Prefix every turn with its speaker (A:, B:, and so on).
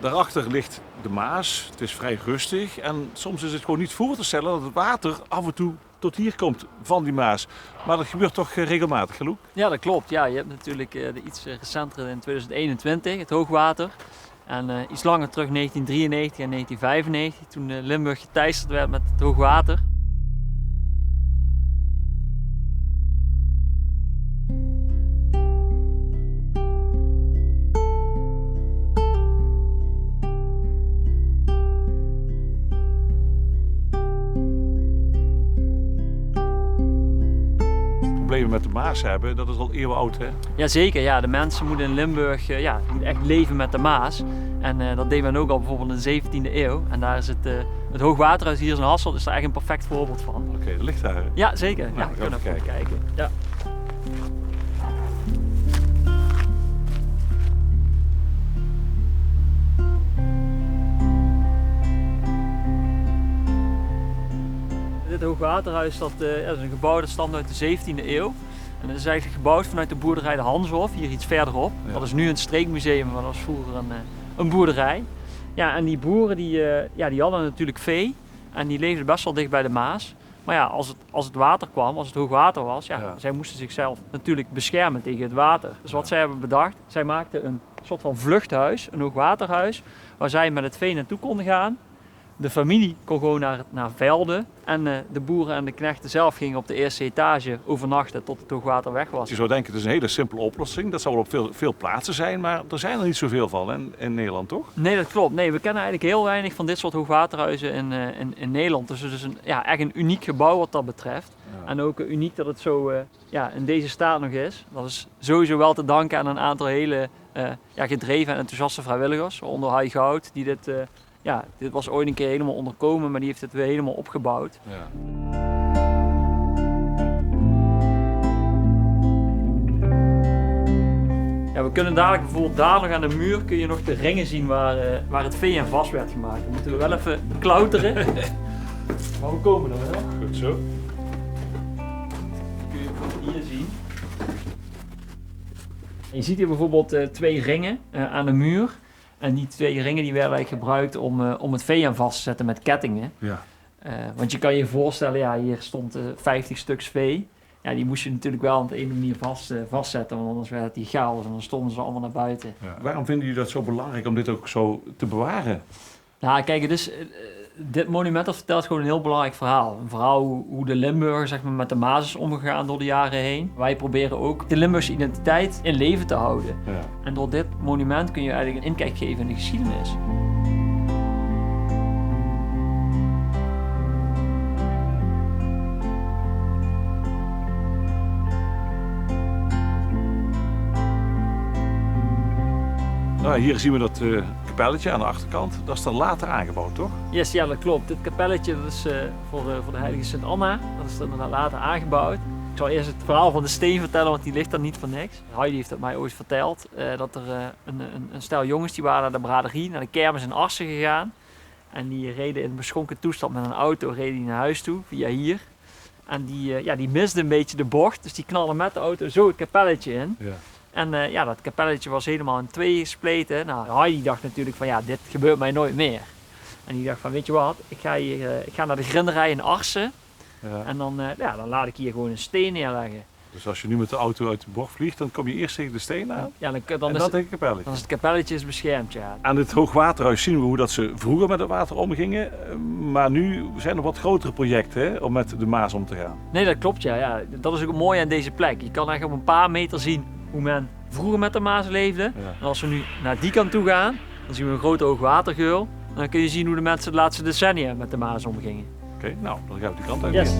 A: Daarachter ligt de Maas. Het is vrij rustig en soms is het gewoon niet voor te stellen dat het water af en toe tot hier komt van die Maas. Maar dat gebeurt toch regelmatig, Loek?
B: Ja, dat klopt. Ja, je hebt natuurlijk de iets recentere in 2021, het hoogwater. En iets langer terug 1993 en 1995, toen Limburg geteisterd werd met het hoogwater.
A: Problemen met de Maas hebben, dat is al eeuwenoud, hè?
B: Jazeker, ja, de mensen moeten in Limburg moeten echt leven met de Maas. En dat deed men ook al bijvoorbeeld in de 17e eeuw. En daar is het hoogwaterhuis hier in Hasselt is daar echt een perfect voorbeeld van.
A: Oké, dat ligt daar, hè?
B: Ja, zeker.
A: Nou,
B: we kunnen even kijken. Ja. Dit hoogwaterhuis dat is een gebouw dat stamt uit de 17e eeuw. En dat is eigenlijk gebouwd vanuit de boerderij de Hanshof, hier iets verderop. Ja. Dat is nu een streekmuseum, maar dat was vroeger een boerderij. Ja, en die boeren die hadden natuurlijk vee en die leefden best wel dicht bij de Maas. Maar ja, als het water kwam, als het hoogwater was, zij moesten zichzelf natuurlijk beschermen tegen het water. Dus wat zij hebben bedacht, zij maakten een soort van vluchthuis, een hoogwaterhuis, waar zij met het vee naartoe konden gaan. De familie kon gewoon naar velden en de boeren en de knechten zelf gingen op de eerste etage overnachten tot het hoogwater weg was.
A: Je zou denken, het is een hele simpele oplossing. Dat zal wel op veel plaatsen zijn, maar er zijn er niet zoveel van in Nederland, toch?
B: Nee, dat klopt. Nee, we kennen eigenlijk heel weinig van dit soort hoogwaterhuizen in Nederland. Dus het is echt een uniek gebouw wat dat betreft. Ja. En ook uniek dat het zo in deze staat nog is. Dat is sowieso wel te danken aan een aantal hele gedreven en enthousiaste vrijwilligers. Onder Hai Goud, die dit was ooit een keer helemaal onderkomen, maar die heeft het weer helemaal opgebouwd. Ja. Ja, we kunnen dadelijk bijvoorbeeld daar nog aan de muur kun je nog de ringen zien waar het vee aan vast werd gemaakt. Dan moeten we wel even klauteren. Maar we komen er wel.
A: Goed zo.
B: Kun je hier zien. En je ziet hier bijvoorbeeld 2 ringen aan de muur. En die 2 ringen die werden eigenlijk gebruikt om het vee aan vast te zetten met kettingen. Ja. Want je kan je voorstellen, hier stond 50 stuks vee. Ja, die moest je natuurlijk wel op de ene manier vastzetten, want anders werd die chaos en dan stonden ze allemaal naar buiten.
A: Ja. Waarom vinden jullie dat zo belangrijk om dit ook zo te bewaren?
B: Nou, kijk, dus dit monument vertelt gewoon een heel belangrijk verhaal. Een verhaal hoe de Limburger met de Maas is omgegaan door de jaren heen. Wij proberen ook de Limburgse identiteit in leven te houden. Ja. En door dit monument kun je eigenlijk een inkijk geven in de geschiedenis.
A: Nou, hier zien we dat kapelletje aan de achterkant. Dat is dan later aangebouwd, toch?
B: Yes, ja, dat klopt. Dit kapelletje dat is voor de heilige Sint Anna. Dat is dan later aangebouwd. Ik zal eerst het verhaal van de steen vertellen, want die ligt daar niet voor niks. Heidi heeft het mij ooit verteld. Dat er een stel jongens die waren naar de braderie, naar de kermis in Assen gegaan. En die reden in beschonken toestand met een auto naar huis toe, via hier. En die misden een beetje de bocht, dus die knallen met de auto zo het kapelletje in. Ja. En dat kapelletje was helemaal in 2 gespleten. Nou, Heidi dacht natuurlijk van dit gebeurt mij nooit meer. En die dacht van weet je wat, ik ga naar de grinderij in Arsen. Ja. En dan laat ik hier gewoon een steen neerleggen.
A: Dus als je nu met de auto uit de bocht vliegt, dan kom je eerst tegen de steen aan?
B: Ja, dan
A: is het kapelletje?
B: Dan is het kapelletje beschermd, ja.
A: Aan dit hoogwaterhuis zien we hoe dat ze vroeger met het water omgingen. Maar nu zijn er wat grotere projecten, hè, om met de Maas om te gaan.
B: Nee, dat klopt, ja. Dat is ook mooi aan deze plek. Je kan echt op een paar meter zien hoe men vroeger met de Maas leefde. Ja. En als we nu naar die kant toe gaan, dan zien we een grote hoogwatergeul. En dan kun je zien hoe de mensen de laatste decennia met de Maas omgingen.
A: Oké, nou, dan gaan we die kant uit.
B: Yes.